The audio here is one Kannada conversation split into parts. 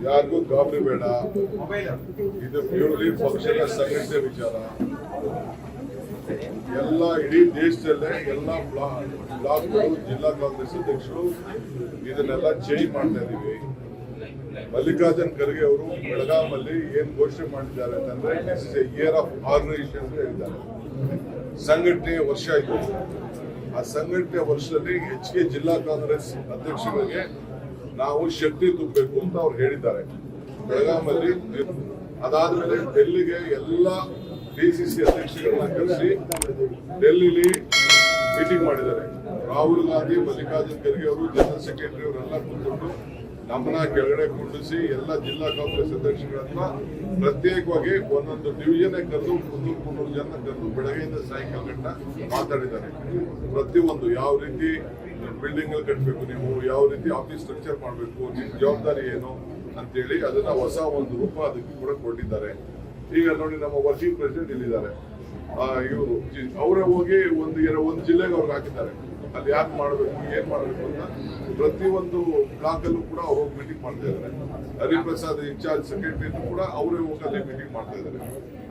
ಯಾರಿಗೂ ಗಾಬರಿ ಬೇಡ. ಇದು ಪ್ಯೂರ್ಲಿ ಪಕ್ಷದ ಸಂಘಟನೆ ವಿಚಾರ. ಎಲ್ಲ ಇಡೀ ದೇಶದಲ್ಲೇ ಎಲ್ಲ ಬ್ಲಾಕ್ಗಳು, ಜಿಲ್ಲಾ ಕಾಂಗ್ರೆಸ್ ಅಧ್ಯಕ್ಷರು ಇದನ್ನೆಲ್ಲ ಚೇಂಜ್ ಮಾಡ್ತಾ ಇದೀವಿ. ಮಲ್ಲಿಕಾರ್ಜುನ್ ಖರ್ಗೆ ಅವರು ಬೆಳಗಾವಲ್ಲಿ ಏನ್ ಘೋಷಣೆ ಮಾಡಿದ್ದಾರೆ ಅಂತಂದ್ರೆ this is a year of organisation ಅಂತ ಹೇಳಿದ್ದಾರೆ. ಸಂಘಟನೆಯ ವರ್ಷ ಇದು. ಆ ಸಂಘಟನೆಯ ವರ್ಷದಲ್ಲಿ ಹೆಚ್ಚಿಗೆ ಜಿಲ್ಲಾ ಕಾಂಗ್ರೆಸ್ ಅಧ್ಯಕ್ಷರಿಗೆ ನಾವು ಶಕ್ತಿ ತುಂಬಬೇಕು ಅಂತ ಅವ್ರು ಹೇಳಿದ್ದಾರೆ ಬೆಳಗಾವಲ್ಲಿ. ಅದಾದ್ಮೇಲೆ ಡೆಲ್ಲಿಗೆ ಎಲ್ಲ ಡಿಸಿಸಿ ಅಧ್ಯಕ್ಷಗಳನ್ನ ಕರೆಸಿ ಡೆಲ್ಲಿಲಿ ಮೀಟಿಂಗ್ ಮಾಡಿದ್ದಾರೆ. ರಾಹುಲ್ ಗಾಂಧಿ, ಮಲ್ಲಿಕಾರ್ಜುನ್ ಖರ್ಗೆ ಅವರು, ಜನರಲ್ ಸೆಕ್ರೆಟರಿ ಅವರೆಲ್ಲ ಕೂತ್ಕೊಂಡು ನಮ್ಮನ್ನ ಕೆಳಗಡೆ ಕುಂಡಿಸಿ ಎಲ್ಲ ಜಿಲ್ಲಾ ಕಾಂಗ್ರೆಸ್ ಅಧ್ಯಕ್ಷಗಳನ್ನ ಪ್ರತ್ಯೇಕವಾಗಿ ಒಂದೊಂದು ಡಿವಿಷನ್ ಕರೆದು 300 ಜನ ಕರೆದು ಬೆಳಗ್ಗೆಯಿಂದ ಸಾಯಂಕಾಲ ಗಂಟ ಮಾತಾಡಿದ್ದಾರೆ. ಪ್ರತಿಯೊಂದು ಯಾವ ರೀತಿ ಬಿಲ್ಡಿಂಗ್ ಅಲ್ಲಿ ಕಟ್ಟಬೇಕು, ನೀವು ಯಾವ ರೀತಿ ಆಫೀಸ್ ಸ್ಟ್ರಕ್ಚರ್ ಮಾಡಬೇಕು, ನಿಮ್ ಜವಾಬ್ದಾರಿ ಏನು ಅಂತೇಳಿ ಅದನ್ನ ಹೊಸ ಒಂದು ರೂಪ ಅದಕ್ಕೆ ಕೂಡ ಕೊಟ್ಟಿದ್ದಾರೆ. ಈಗ ನೋಡಿ, ನಮ್ಮ ವರ್ಕಿಂಗ್ ಪ್ರೆಸಿಡೆಂಟ್ ಇಲ್ಲಿದ್ದಾರೆ. ಇವರು ಅವರೇ ಹೋಗಿ ಒಂದು ಜಿಲ್ಲೆಗೆ ಅವ್ರಿಗೆ ಹಾಕಿದ್ದಾರೆ. ಅಲ್ಲಿ ಯಾಕೆ ಮಾಡಬೇಕು, ಏನ್ ಮಾಡಬೇಕು ಅಂತ ಪ್ರತಿಯೊಂದು ಬ್ಲಾಕ್ ಅಲ್ಲೂ ಕೂಡ ಅವ್ರು ಹೋಗಿ ಮೀಟಿಂಗ್ ಮಾಡ್ತಾ ಇದ್ದಾರೆ. ಹರಿಪ್ರಸಾದ್ ಇನ್ಚಾರ್ಜ್ ಸೆಕ್ರೆಟರಿ ಕೂಡ ಅವರೇ ಹೋಗಿ ಅಲ್ಲಿ ಮೀಟಿಂಗ್ ಮಾಡ್ತಾ ಇದ್ದಾರೆ.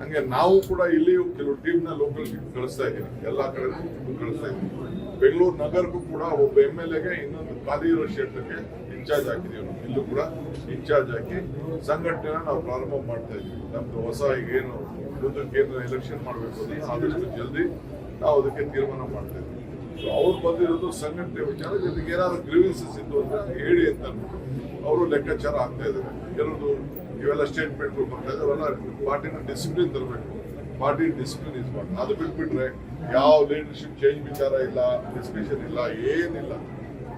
ಹಂಗೆ ನಾವು ಕೂಡ ಇಲ್ಲಿ ಕೆಲವು ಟೀಮ್ ನ ಲೋಕಲ್ ಕಳಿಸ್ತಾ ಇದ್ದೀವಿ, ಎಲ್ಲಾ ಕಡೆ ಕಳಿಸ್ತಾ ಇದ್ದೀವಿ. ಬೆಂಗಳೂರು ನಗರಕ್ಕೂ ಕೂಡ ಒಬ್ಬ MLA ಇನ್ನೊಂದು ಖಾಲಿ ಇರೋ ಕ್ಷೇತ್ರಕ್ಕೆ ಇನ್ಚಾರ್ಜ್ ಹಾಕಿದೀವಿ. ನಾವು ಇಲ್ಲೂ ಕೂಡ ಇನ್ಚಾರ್ಜ್ ಹಾಕಿ ಸಂಘಟನೆನ ನಾವು ಪ್ರಾರಂಭ ಮಾಡ್ತಾ ಇದೀವಿ. ನಮ್ದು ಹೊಸ ಏನು ಮುಂದಕ್ಕೆ ಏನು ಎಲೆಕ್ಷನ್ ಮಾಡಬೇಕು ಅಂದ್ರೆ ಆದಷ್ಟು ಜಲ್ದಿ ನಾವು ಅದಕ್ಕೆ ತೀರ್ಮಾನ ಮಾಡ್ತಾ ಇದ್ದೀವಿ. ಅವ್ರು ಬಂದಿರೋದು ಸಂಘಟನೆ ವಿಚಾರ. ಜೊತೆಗೆ ಏನಾದ್ರು ಗ್ರೀವೆನ್ಸಸ್ ಇದ್ದು ಅಂತ ಹೇಳಿ ಅಂತ ಅವರು ಲೆಕ್ಕಾಚಾರ ಆಗ್ತಾ ಇದ್ದಾರೆ. ಕೆಲವರು ಇವೆಲ್ಲ ಸ್ಟೇಟ್ಮೆಂಟ್ಗಳು ಬರ್ತಾ ಇದಾವೆಲ್ಲ ಪಾರ್ಟಿನ ಡಿಸಿಪ್ಲಿನ್ ತರಬೇಕು. ಪಾರ್ಟಿ ಡಿಸಿಪ್ಲಿನ್ ಇಸ್ ಮಾಡಿ. ಅದು ಬಿಟ್ಬಿಟ್ರೆ ಯಾವ ಲೀಡರ್ಶಿಪ್ ಚೇಂಜ್ ವಿಚಾರ ಇಲ್ಲ, ಡಿಸ್ಕಷನ್ ಇಲ್ಲ, ಏನಿಲ್ಲ.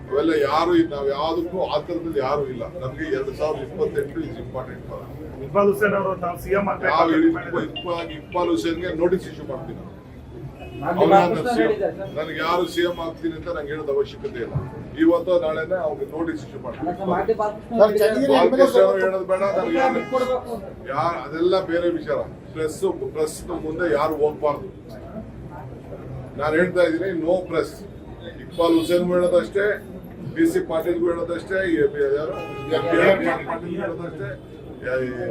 ಅವೆಲ್ಲ ಯಾರು ನಾವು ಯಾವುದಕ್ಕೂ ಆ ಥರದಲ್ಲಿ ಯಾರು ಇಲ್ಲ. ನಮ್ಗೆ 2028 ಇಸ್ ಇಂಪಾರ್ಟೆಂಟ್. ಇಕ್ಬಾಲ್ ಹುಸೇನ್ ಅವರು ತಾವು ಸಿಎಂ ಇಕ್ಬಾಲ್ ಹುಸೇನ್ಗೆ ನೋಟಿಸ್ ಇಶ್ಯೂ ಮಾಡ್ತೀನಿ. ನನಗೆ ಯಾರು ಸಿಎಂ ಆಗ್ತೀನಿ ಅಂತ ನಂಗೆ ಹೇಳೋದು ಅವಶ್ಯಕತೆ ಇಲ್ಲ. ಇವತ್ತು ನಾಳೆನೆ ಅವ್ರಿಗೆ ನೋಟಿಸ್ ಇಶ್ಯೂ ಮಾಡ್ತೀನಿ. ಹೇಳೋದು ಬೇಡ. ಅದೆಲ್ಲ ಬೇರೆ ವಿಚಾರ. ಪ್ರೆಸ್ ಮುಂದೆ ಯಾರು ಹೋಗ್ಬಾರ್ದು. ನಾನು ಹೇಳ್ತಾ ಇದ್ದೀನಿ, ನೋ ಪ್ರೆಸ್. ಇಕ್ಬಾಲ್ ಹುಸೇನ್ ಹೇಳೋದಷ್ಟೇ, BC ಪಾಟೀಲ್ಗೂ ಹೇಳೋದಷ್ಟೇ, ಹೇಳೋದಷ್ಟೇ,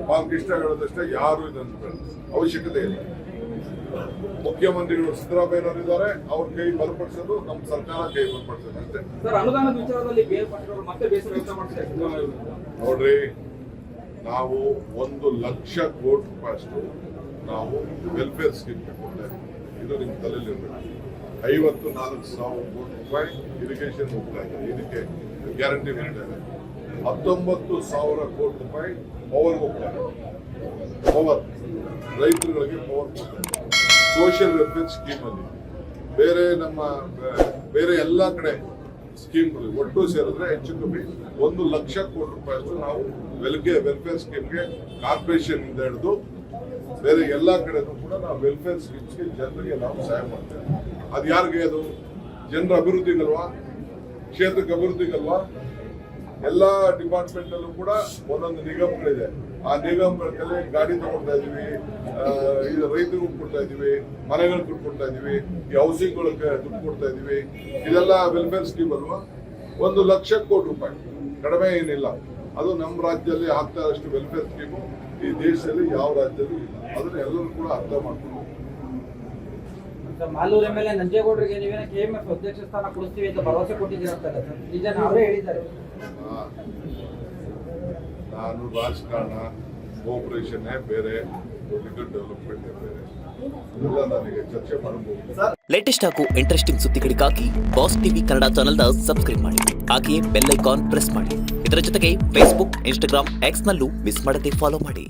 ಬಾಲಕೃಷ್ಣ ಹೇಳೋದಷ್ಟೇ. ಯಾರು ಇದನ್ನು ಅವಶ್ಯಕತೆ ಇಲ್ಲ. ಮುಖ್ಯಮಂತ್ರಿಗಳು ಸಿದ್ದರಾಮಯ್ಯನವರು ಇದ್ದಾರೆ, ಅವ್ರ ಕೈ ಬಲಪಡಿಸೋದು ನಮ್ಮ ಸರ್ಕಾರ ಕೈ ಬಲಪಡಿಸೋದು ಅಷ್ಟೇ. ಅನುದಾನದ ವಿಚಾರದಲ್ಲಿ ಮತ್ತೆ ಬೇಸರ ವ್ಯಕ್ತ ಮಾಡ್ತಾರೆ. ನೋಡ್ರಿ, ನಾವು 1 ಲಕ್ಷ ಕೋಟಿ ರೂಪಾಯಿ ಅಷ್ಟು ನಾವು ವೆಲ್ಫೇರ್ ಸ್ಕೀಮ್ ಕೊಡ್ತಾ ಇದ್ದೀವಿ. ಇದು ನಿಮ್ಮ ತಲೆಯಲ್ಲಿ ಇರಬೇಕು. 54,000 ಕೋಟಿ ರೂಪಾಯಿ ಇರಿಗೇಷನ್ ಹೋಗ್ತಾ ಇದೆ, ಇದಕ್ಕೆ ಗ್ಯಾರಂಟಿ ಮಾಡ್ತಾ ಇದೆ. 19,000 ಕೋಟಿ ರೂಪಾಯಿ ಪವರ್ ಹೋಗ್ತಾ ಇದೆ. ಪವರ್ ರೈತರುಗಳಿಗೆ ಪವರ್ ಕೊಡ್ತಾ ಇದೆ. ಸೋಷಿಯಲ್ ವೆಲ್ಫೇರ್ ಸ್ಕೀಮ್ ಅಲ್ಲಿ ಬೇರೆ ಎಲ್ಲ ಕಡೆ ಸ್ಕೀಮ್ಗಳು ಒಟ್ಟು ಸೇರಿದ್ರೆ ಹೆಚ್ಚು ಕಮ್ಮಿ 1 ಲಕ್ಷ ಕೋಟಿ ರೂಪಾಯಿ ನಾವು ವೆಲ್ಫೇರ್ ಸ್ಕೀಮ್ಗೆ ಕಾರ್ಪೊರೇಷನ್ ಇಂದ ಹಿಡಿದು ಬೇರೆ ಎಲ್ಲಾ ಕಡೆನೂ ಕೂಡ ನಾವು ವೆಲ್ಫೇರ್ ಸ್ಕೀಮ್ಸ್ಗೆ ಜನರಿಗೆ ನಾವು ಸಹಾಯ ಮಾಡ್ತೇವೆ. ಅದು ಯಾರಿಗೆ? ಅದು ಜನರ ಅಭಿವೃದ್ಧಿಗಲ್ವಾ, ಕ್ಷೇತ್ರಕ್ಕೆ ಅಭಿವೃದ್ಧಿಗಲ್ವಾ? ಎಲ್ಲಾ ಡಿಪಾರ್ಟ್ಮೆಂಟ್ ಅಲ್ಲೂ ಕೂಡ ಒಂದೊಂದು ನಿಗಮಗಳಿದೆ. ಆ ನಿಗಮಗಳಲ್ಲಿ ಗಾಡಿ ತಗೊಳ್ತಾ ಇದೀವಿ, ಇದು ರೈತರಿಗೂ ಕೊಡ್ತಾ ಇದೀವಿ, ಮನೆಗಳು ದುಡ್ಡು ಕೊಡ್ತಾ ಇದೀವಿ, ಈ ಹೌಸಿಂಗ್ಗಳಿಗೆ ದುಡ್ಡು ಕೊಡ್ತಾ ಇದೀವಿ. ಇದೆಲ್ಲ ವೆಲ್ಫೇರ್ ಸ್ಕೀಮ್ ಅಲ್ವಾ? 1 ಲಕ್ಷ ಕೋಟಿ ರೂಪಾಯಿ ಕಡಿಮೆ ಏನಿಲ್ಲ. ಅದು ನಮ್ಮ ರಾಜ್ಯದಲ್ಲಿ ಆಗ್ತಾ ಇರೋಷ್ಟು ವೆಲ್ಫೇರ್ ಸ್ಕೀಮು ಈ ದೇಶದಲ್ಲಿ ಯಾವ ರಾಜ್ಯದಲ್ಲೂ ಇಲ್ಲ. ಅದನ್ನ ಎಲ್ಲರೂ ಕೂಡ ಅರ್ಥ ಮಾಡ್ಕೊಂಡು ಮಾಲೂರು MLA ನಂಜೇಗೌಡರಿಗೆ ನೀವೇನ KMF ಅಧ್ಯಕ್ಷ ಸ್ಥಾನ ಕೊಡಿಸ್ತೀವಿ ಅಂತ ಭರವಸೆ ಕೊಟ್ಟಿದ್ದೀರಂತಾರೆ ಸರ್, ನಿಜ ಅವರೇ ಹೇಳಿದ್ದಾರೆ. ನಾನು ರಾಜಕಾರಣ, ಕೋಆಪರೇಷನ್ ಬೇರೆ, ಪೊಲಿಟಿಕಲ್ ಡೆವಲಪ್ಮೆಂಟ್ ಬೇರೆ, ಎಲ್ಲ ನನಗೆ ಚರ್ಚೆ ಮಾಡಬಹುದು. ಲೇಟೆಸ್ಟ್ ಹಾಗೂ ಇಂಟ್ರೆಸ್ಟಿಂಗ್ ಸುದ್ದಿಗಳಿಗಾಗಿ ಬಾಸ್ ಟಿವಿ ಕನ್ನಡ ಚಾನೆಲ್ನ ಸಬ್ಸ್ಕ್ರೈಬ್ ಮಾಡಿ. ಹಾಗೆಯೇ ಬೆಲ್ ಐಕಾನ್ ಪ್ರೆಸ್ ಮಾಡಿ. ಇದರ ಜೊತೆಗೆ ಫೇಸ್ಬುಕ್, ಇನ್ಸ್ಟಾಗ್ರಾಮ್, X ನಲ್ಲೂ ಮಿಸ್ ಮಾಡದೆ ಫಾಲೋ ಮಾಡಿ.